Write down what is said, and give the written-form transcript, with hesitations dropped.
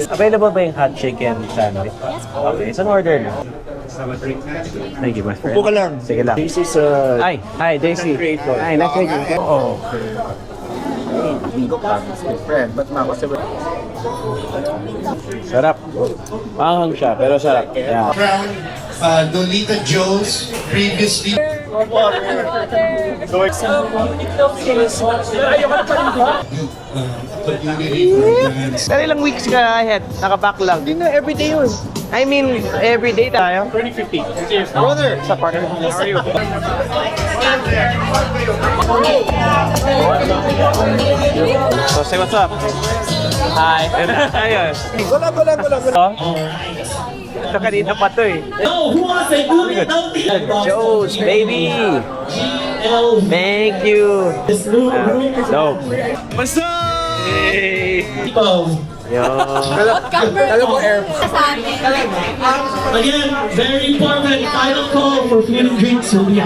Available ba yung hot chicken sandwich? Okay, isang order na. Thank you, my friend. Upo ka lang. Sige lang. This is Hi, Daisy. Hi, nice to meet you. Oh. friend, but mama kasi Sarap. Maanghang siya, pero sarap. Yeah. Crown, Dolita Joe's, previously. Pero ilang weeks ka ahead, naka-backlog. Hindi na, everyday yun. I mean, everyday tayo. 2050. Cheers. Brother! Sa partner. How are you? So, say what's up. Hi. Ayun. Wala. Ito kanina pa to eh. Who wants a good Joe's, baby! Thank you! Dope. What's up? Hey! Yo. Alam mo, air. Again, very important final call for food and drinks will be